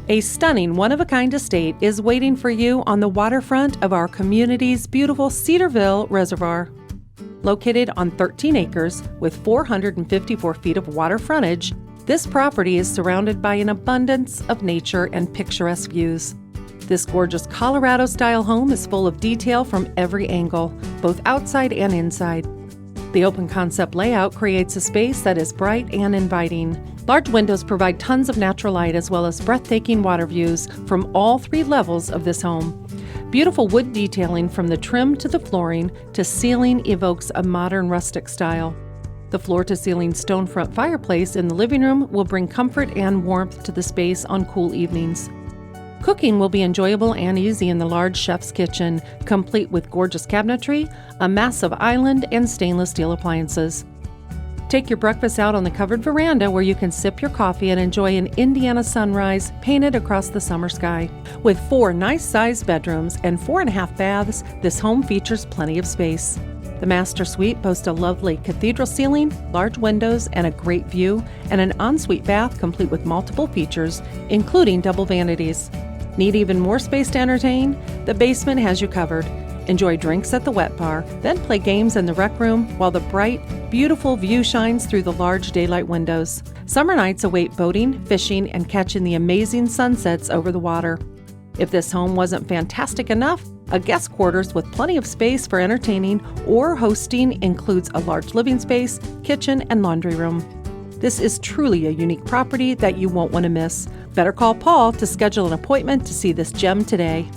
A stunning one-of-a-kind estate is waiting for you on the waterfront of our community's beautiful Cedarville Reservoir. Located on 13 acres with 454 feet of water frontage, this property is surrounded by an abundance of nature and picturesque views. This gorgeous Colorado-style home is full of detail from every angle, both outside and inside. The open concept layout creates a space that is bright and inviting. Large windows provide tons of natural light as well as breathtaking water views from all 3 levels of this home. Beautiful wood detailing from the trim to the flooring to ceiling evokes a modern rustic style. The floor-to-ceiling stone front fireplace in the living room will bring comfort and warmth to the space on cool evenings. Cooking will be enjoyable and easy in the large chef's kitchen, complete with gorgeous cabinetry, a massive island, and stainless steel appliances. Take your breakfast out on the covered veranda where you can sip your coffee and enjoy an Indiana sunrise painted across the summer sky. With 4 nice-sized bedrooms and 4.5 baths, this home features plenty of space. The master suite boasts a lovely cathedral ceiling, large windows, and a great view, and an ensuite bath complete with multiple features, including double vanities. Need even more space to entertain? The basement has you covered. Enjoy drinks at the wet bar, then play games in the rec room while the bright, beautiful view shines through the large daylight windows. Summer nights await boating, fishing, and catching the amazing sunsets over the water. If this home wasn't fantastic enough, a guest quarters with plenty of space for entertaining or hosting includes a large living space, kitchen, and laundry room. This is truly a unique property that you won't want to miss. Better call Paul to schedule an appointment to see this gem today.